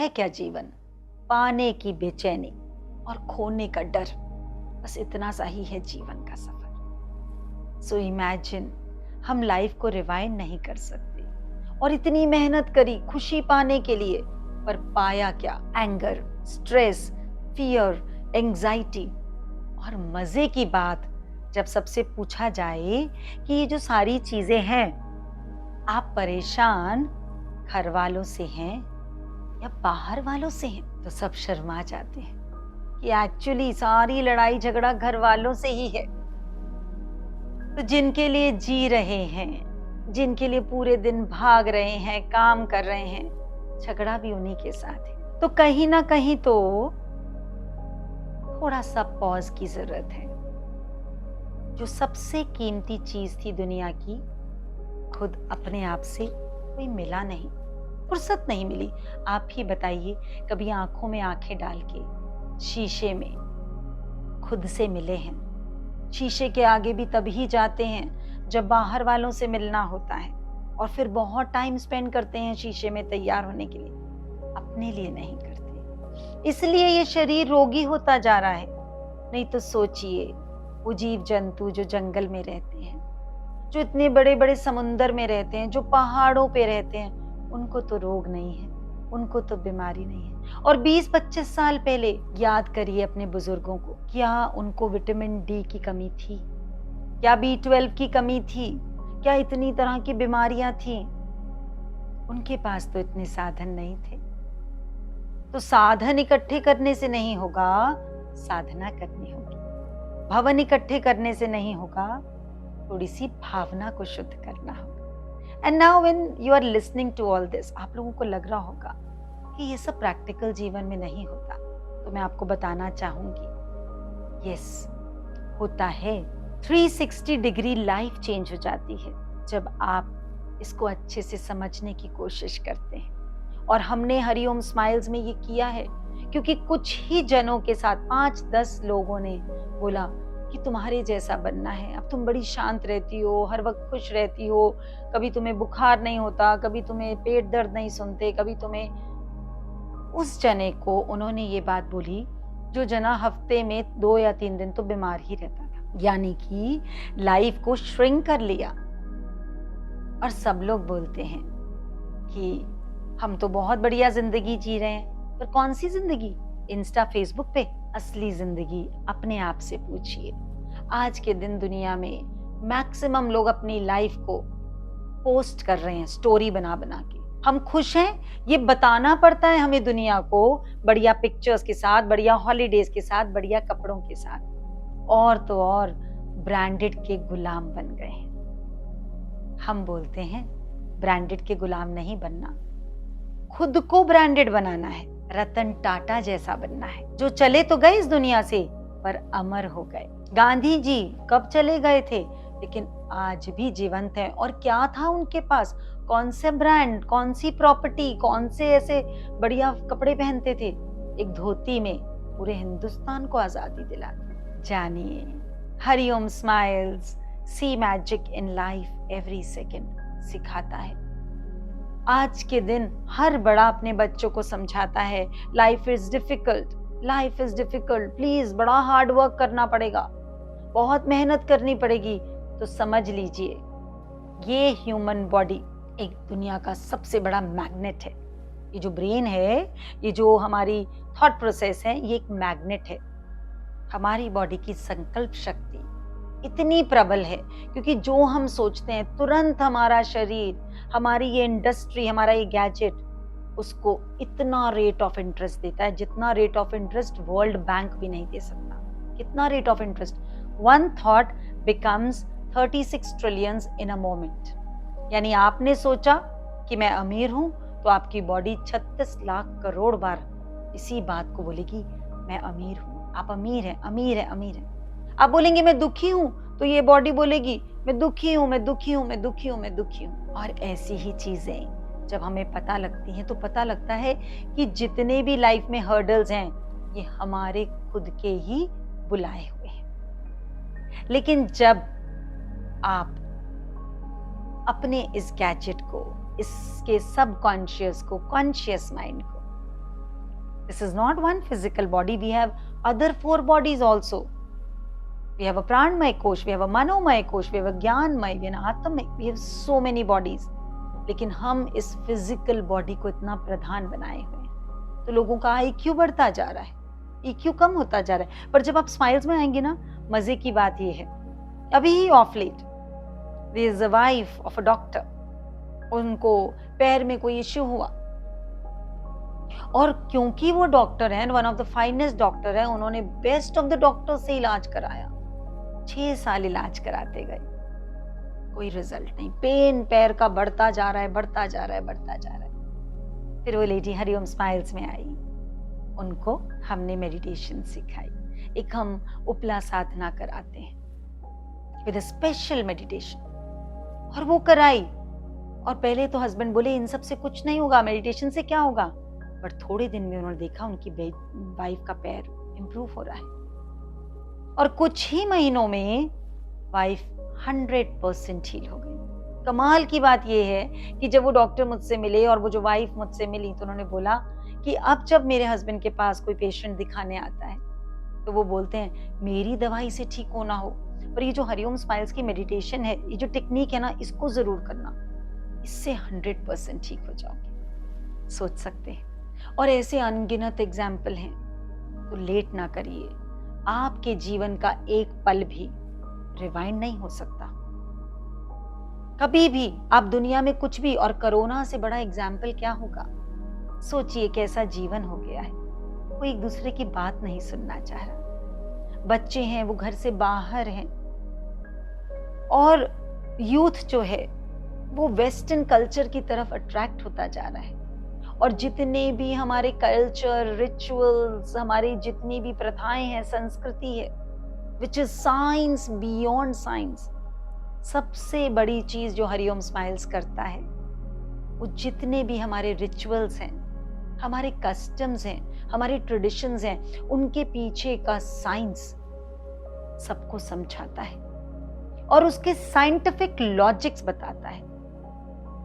है क्या जीवन? पाने की बेचैनी और खोने का डर, बस इतना सा ही है जीवन का सफर। सो इमेजिन, हम लाइफ को रिवाइंड नहीं कर सकते और इतनी मेहनत करी खुशी पाने के लिए, पर पाया क्या? Anger, stress, fear, anxiety. और मजे की बात, जब सबसे पूछा जाए कि ये जो सारी चीजें हैं, आप परेशान घर वालों से हैं या बाहर वालों से हैं, तो सब शर्मा जाते हैं कि एक्चुअली सारी लड़ाई झगड़ा घर वालों से ही है। तो जिनके लिए जी रहे हैं, जिनके लिए पूरे दिन भाग रहे हैं, काम कर रहे हैं, झगड़ा भी उन्हीं के साथ है। तो कहीं ना कहीं तो थोड़ा सा पॉज की जरूरत है। जो सबसे कीमती चीज थी दुनिया की, खुद अपने आप से कोई मिला नहीं, फुर्सत नहीं मिली। आप ही बताइए, कभी आंखों में आंखें डाल के शीशे में खुद से मिले हैं? शीशे के आगे भी तभी जाते हैं जब बाहर वालों से मिलना होता है, और फिर बहुत टाइम स्पेंड करते हैं शीशे में तैयार होने के लिए, अपने लिए नहीं करते। इसलिए ये शरीर रोगी होता जा रहा है। नहीं तो सोचिए, वो जीव जंतु जो जंगल में रहते हैं, जो इतने बड़े बड़े समुंदर में रहते हैं, जो पहाड़ों पे रहते हैं, उनको तो रोग नहीं है, उनको तो बीमारी नहीं है। और 20-25 साल पहले याद करिए अपने बुजुर्गों को, क्या उनको विटामिन डी की कमी थी? क्या B12 की कमी थी? क्या इतनी तरह की बीमारियां थी? उनके पास तो इतने साधन नहीं थे। तो साधन इकट्ठे करने से नहीं होगा, साधना करनी होगी। भवन इकट्ठे करने से नहीं होगा, थोड़ी सी भावना को शुद्ध करना होगा। And now when you are listening to all this, आप लोगों को लग रहा होगा कि ये सब प्रैक्टिकल जीवन में नहीं होता, तो मैं आपको बताना चाहूंगी, यस, होता है। 360 डिग्री लाइफ चेंज हो जाती है जब आप इसको अच्छे से समझने की कोशिश करते हैं। और हमने हरिओम स्माइल्स में ये किया है क्योंकि कुछ ही जनों के साथ 5-10 लोगों ने बोला कि तुम्हारे जैसा बनना है। अब तुम बड़ी शांत रहती हो, हर वक्त खुश रहती हो, कभी तुम्हें बुखार नहीं होता, कभी तुम्हें पेट दर्द नहीं सुनते, कभी तुम्हें। उस जने को उन्होंने ये बात बोली जो जना हफ्ते में 2 या 3 दिन तो बीमार ही रहता था, यानी कि लाइफ को श्रिंक कर लिया। और सब लोग बोलते हैं कि हम तो बहुत बढ़िया जिंदगी जी रहे हैं, पर कौन सी जिंदगी? इंस्टा फेसबुक पे? असली जिंदगी अपने आप से पूछिए। आज के दिन दुनिया में मैक्सिमम लोग अपनी लाइफ को पोस्ट कर रहे हैं, स्टोरी बना बना के। हम खुश हैं ये बताना पड़ता है हमें दुनिया को, बढ़िया पिक्चर्स के साथ, बढ़िया हॉलीडेज के साथ, बढ़िया कपड़ों के साथ। और तो और ब्रांडेड के गुलाम बन गए हैं। हम बोलते हैं ब्रांडेड के गुलाम नहीं बनना, खुद को ब्रांडेड बनाना है, रतन टाटा जैसा बनना है, जो चले तो गए इस दुनिया से पर अमर हो गए। गांधी जी कब चले गए थे, लेकिन आज भी जीवंत हैं। और क्या था उनके पास? कौन से ब्रांड, कौन सी प्रॉपर्टी, कौन से ऐसे बढ़िया कपड़े पहनते थे? एक धोती में पूरे हिंदुस्तान को आजादी दिला दी। जानिए, Hariom smiles, see magic in life every second सिखाता है। आज के दिन हर बड़ा अपने बच्चों को समझाता है, life is difficult, life is difficult, please बड़ा हार्ड वर्क करना पड़ेगा, बहुत मेहनत करनी पड़ेगी। तो समझ लीजिए, ये ह्यूमन बॉडी एक दुनिया का सबसे बड़ा मैग्नेट है। ये जो ब्रेन है, ये जो हमारी थॉट प्रोसेस है, ये एक मैग्नेट है। हमारी बॉडी की संकल्प शक्ति इतनी प्रबल है क्योंकि जो हम सोचते हैं तुरंत हमारा शरीर, हमारी ये इंडस्ट्री, हमारा ये गैजेट उसको इतना रेट ऑफ इंटरेस्ट देता है जितना rate of interest world bank भी नहीं दे सकता। कितना rate of interest? 1 thought becomes 36 trillions in a moment. यानी आपने सोचा कि मैं अमीर हूं, तो आपकी बॉडी 36 लाख करोड़ बार इसी बात को बोलेगी, मैं अमीर हूं, आप अमीर हैं, अमीर हैं, अमीर हैं। आप बोलेंगे मैं दुखी हूं, तो ये बॉडी बोलेगी मैं दुखी हूं, मैं दुखी हूं, मैं दुखी हूं, मैं दुखी हूं। और ऐसी ही चीजें जब हमें पता लगती हैं तो पता लगता है कि जितने भी लाइफ में हर्डल्स हैं, ये हमारे खुद के ही बुलाए हुए हैं। लेकिन जब आप अपने इस गैजेट को, इसके सबकॉन्शियस को, कॉन्शियस माइंड को This is not one physical body. We have other 4 bodies also. We have a pranmay kosh, we have a manomay kosh, we have a ज्ञानमय, we have आत्ममय, we have so many bodies. लेकिन हम इस physical body को इतना प्रधान बनाए हुए हैं, तो लोगों का IQ बढ़ता जा रहा है, EQ कम होता जा रहा है. पर जब आप स्माइल्स में आएंगे ना, मजे की बात ये है, अभी ही of late there is a wife of a doctor, उनको पैर में कोई इश्यू हुआ, और क्योंकि वो डॉक्टर हैं, one of the finest doctor है, उन्होंने बेस्ट ऑफ द डॉक्टर से इलाज कराया. 6 साल इलाज कराते गए, कोई रिजल्ट नहीं. पेन पैर का बढ़ता जा रहा है, बढ़ता जा रहा है, बढ़ता जा रहा है. फिर वो लेडी हरिओम स्माइल्स में आई, उनको हमने मेडिटेशन सिखाई. एक हम उपला साधना कराते हैं विद स्पेशल मेडिटेशन, और वो कराई. और पहले तो हस्बैंड बोले इन सब से कुछ नहीं होगा, मेडिटेशन से क्या होगा. पर थोड़े दिन में उन्होंने देखा उनकी वाइफ का पैर इंप्रूव हो रहा है, और कुछ ही महीनों में वाइफ 100% हील हो गई. कमाल की बात यह है कि जब वो डॉक्टर मुझसे मिले और वो जो वाइफ मुझसे मिली, तो उन्होंने बोला कि अब जब मेरे हस्बैंड के पास कोई पेशेंट दिखाने आता है, तो वो बोलते हैं मेरी दवाई से ठीक होना हो, पर ये जो हरिओम स्माइल्स की मेडिटेशन है, ये जो टेक्निक है ना, इसको जरूर करना, इससे 100% ठीक हो जाओगे. सोच सकते हैं. और ऐसे अनगिनत एग्जाम्पल हैं. तो लेट ना करिए. आपके जीवन का एक पल भी रिवाइंड नहीं हो सकता कभी भी. आप दुनिया में कुछ भी, और कोरोना से बड़ा एग्जाम्पल क्या होगा. सोचिए कैसा जीवन हो गया है. कोई एक दूसरे की बात नहीं सुनना चाह रहा. बच्चे हैं वो घर से बाहर हैं, और यूथ जो है वो वेस्टर्न कल्चर की तरफ अट्रैक्ट होता जा रहा है. और जितने भी हमारे कल्चर, रिचुअल्स, हमारी जितनी भी प्रथाएं हैं, संस्कृति है, which is science beyond science, सबसे बड़ी चीज जो हरिओम स्माइल्स करता है, वो जितने भी हमारे रिचुअल्स हैं, हमारे कस्टम्स हैं, हमारे ट्रेडिशंस हैं, उनके पीछे का साइंस सबको समझाता है और उसके साइंटिफिक लॉजिक्स बताता है.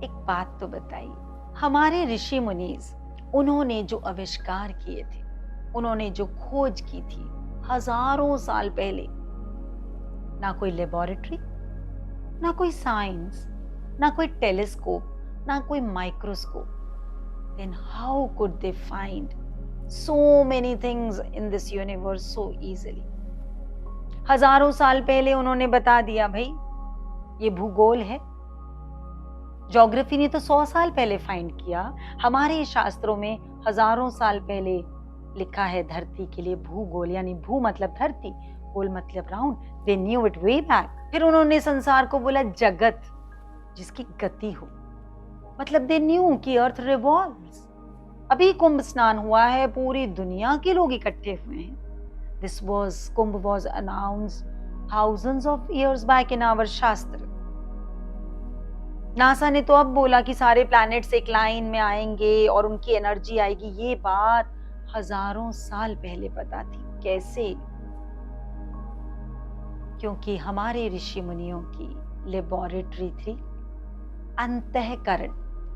एक बात तो बताइए, हमारे ऋषि मुनीज, उन्होंने जो आविष्कार किए थे, उन्होंने जो खोज की थी हजारों साल पहले, ना कोई लेबोरेटरी, ना कोई साइंस, ना कोई टेलीस्कोप, ना कोई microscope, then how could they find so many things in this universe so easily? हजारों साल पहले उन्होंने बता दिया, भाई ये भूगोल है. ज्योग्राफी ने तो 100 साल पहले फाइंड किया. हमारे शास्त्रों में हजारों साल पहले लिखा है धरती के लिए भूगोल, यानी भू मतलब धरती, गोल मतलब round. They knew it way back. फिर उन्होंने संसार को बोला जगत, जिसकी गति हो, मतलब they knew कि अर्थ revolves. अभी कुंभ स्नान हुआ है, पूरी दुनिया के लोग इकट्ठे हुए हैं. Kumbh was announced thousands of years back in our शास्त्र. नासा ने तो अब बोला कि सारे प्लैनेट्स एक लाइन में आएंगे और उनकी एनर्जी आएगी. ये बात हजारों साल पहले पता थी. कैसे? क्योंकि हमारे ऋषि मुनियों की लेबोरेटरी थी अंतःकरण,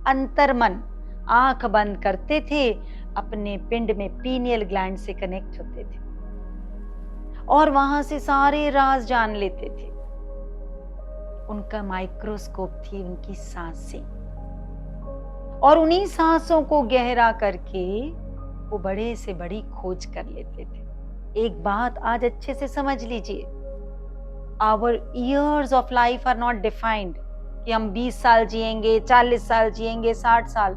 अंतर्मन. आंख बंद करते थे, अपने पिंड में पीनियल ग्लैंड से कनेक्ट होते थे और वहां से सारे राज जान लेते थे. उनका माइक्रोस्कोप थी उनकी सांसें, और उन्हीं सांसों को गहरा करके वो बड़े से बड़ी खोज कर लेते थे. एक बात आज अच्छे से समझ लीजिए, our years of life are not defined कि हम 20 साल जिएंगे, 40 साल जिएंगे, 60 साल.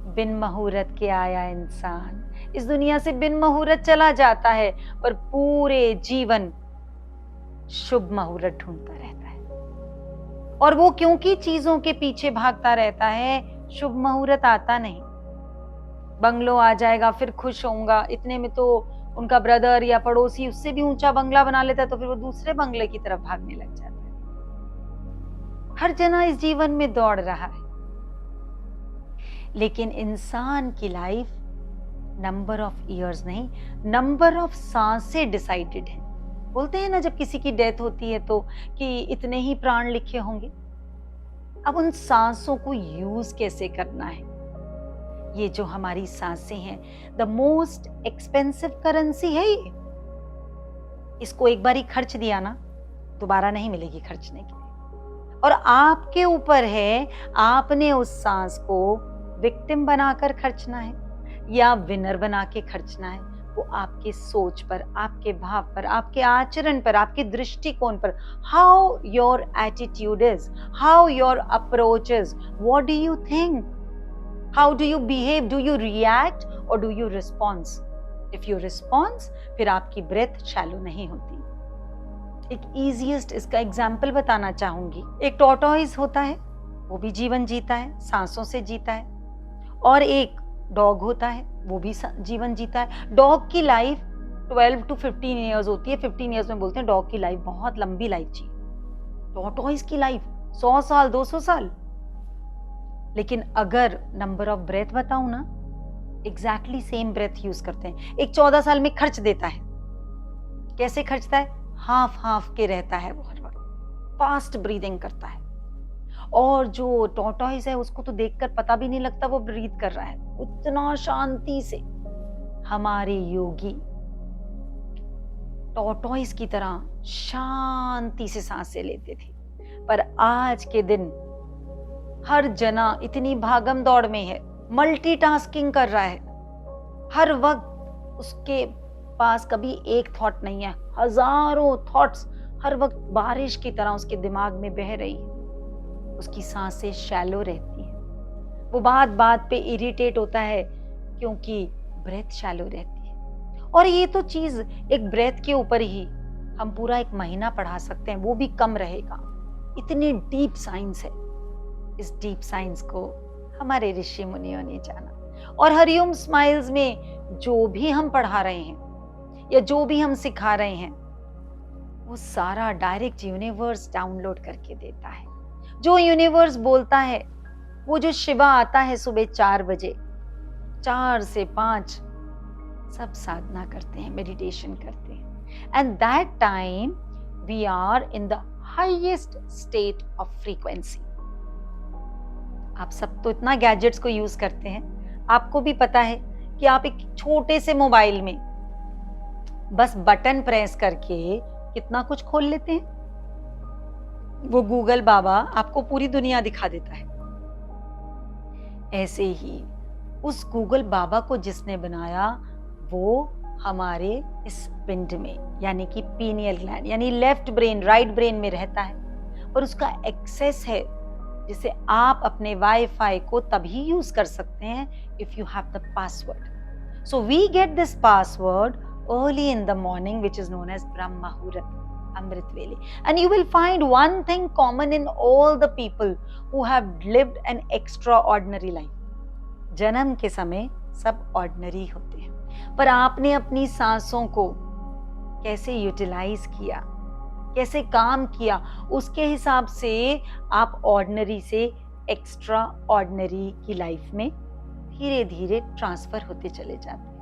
बिन मुहूर्त के आया इंसान, इस दुनिया से बिन मुहूर्त चला जाता है, पर पूरे जीवन शुभ मुहूर्त ढूंढता रहता है. और वो क्योंकि चीजों के पीछे भागता रहता है, शुभ मुहूर्त आता नहीं. बंगलो आ जाएगा फिर खुश होऊंगा, इतने में तो उनका ब्रदर या पड़ोसी उससे भी ऊंचा बंगला बना लेता है, तो फिर वो दूसरे बंगले की तरफ भागने लग जाता है. हर जना इस जीवन में दौड़ रहा है, लेकिन इंसान की लाइफ नंबर ऑफ ईयर्स नहीं, नंबर ऑफ सांसें डिसाइडेड है. बोलते हैं ना जब किसी की डेथ होती है तो कि इतने ही प्राण लिखे होंगे. अब उन सांसों को यूज कैसे करना है, ये जो हमारी सांसें हैं, द मोस्ट एक्सपेंसिव करेंसी है ये। इसको एक बार ही खर्च दिया ना, दोबारा नहीं मिलेगी खर्चने के लिए। और आपके ऊपर है, आपने उस सांस को विक्टिम बनाकर खर्चना है या विनर बना के खर्चना है। वो आपके सोच पर, आपके भाव पर, आपके आचरण पर, आपके दृष्टिकोण पर, how your attitude is, how your approach is, what do you think, how do you behave, do you react और do you response. If you response, फिर आपकी ब्रेथ शैलो नहीं होती। एक इजीएस्ट इसका एग्जाम्पल बताना चाहूंगी। एक टॉर्टोइज होता है, वो भी जीवन जीता है, सांसों से जीता है। और एक डॉग होता है, वो भी जीवन जीता है। डॉग की लाइफ 12 to 15 ईयर्स होती है। 15 ईयर्स में बोलते हैं डॉग की लाइफ बहुत लंबी लाइफ चाहिए। टॉर्टोइज की लाइफ 100 साल, 200 साल। लेकिन अगर नंबर ऑफ ब्रेथ बताऊं ना, एग्जैक्टली सेम ब्रेथ यूज करते हैं। एक 14 साल में खर्च देता है। कैसे खर्चता है? हाफ हाफ के रहता है वो, हर वक्त फास्ट ब्रीदिंग करता है। और जो टॉर्टोइज है उसको तो देखकर पता भी नहीं लगता वो ब्रीथ कर रहा है, उतना शांति से। हमारे योगी टॉर्टोइज की तरह शांति से सांसें लेते थे। पर आज के दिन हर जना इतनी भागम दौड़ में है, मल्टीटास्किंग कर रहा है। हर वक्त उसके पास कभी एक थॉट नहीं है, हजारों थॉट्स हर वक्त बारिश की तरह उसके दिमाग में बह रही है। उसकी सांसें शैलो रहती है। वो बात बात पे इरिटेट होता है क्योंकि ब्रेथ शैलो रहती है। और ये तो चीज एक ब्रेथ के ऊपर ही हम पूरा एक महीना पढ़ा सकते हैं, वो भी कम रहेगा। इतनी डीप साइंस है। इस डीप साइंस को हमारे ऋषि मुनियों ने जाना। और हरिओम स्माइल्स में जो भी हम पढ़ा रहे हैं या जो भी हम सिखा रहे हैं, वो सारा डायरेक्ट यूनिवर्स डाउनलोड करके देता है। जो यूनिवर्स बोलता है, वो जो शिवा आता है सुबह 4 बजे, 4 से 5 सब साधना करते हैं, मेडिटेशन करते हैं। And that time we are in the highest state of frequency. आप सब तो इतना गैजेट्स को यूज करते हैं, आपको भी पता है कि आप एक छोटे से मोबाइल में बस बटन प्रेस करके कितना कुछ खोल लेते हैं। वो गूगल बाबा आपको पूरी दुनिया दिखा देता है। ऐसे ही उस गूगल बाबा को जिसने बनाया, वो हमारे इस पिंड में यानी कि पीनियल ग्लैंड यानी लेफ्ट ब्रेन, राइट ब्रेन में रहता है। पर उसका एक्सेस है, जिसे आप अपने वाईफाई को तभी यूज कर सकते हैं if you have the password. So we get this password early in the morning, which is known as Brahm Muhurat, Amrit Vele. And you will find one thing common in all the people who have lived an extraordinary life. जन्म के समय सब ordinary होते हैं, पर आपने अपनी सांसों को कैसे यूटिलाइज किया, कैसे काम किया, उसके हिसाब से आप ऑर्डिनरी से एक्स्ट्रा ऑर्डिनरी की लाइफ में धीरे धीरे ट्रांसफर होते चले जाते हैं।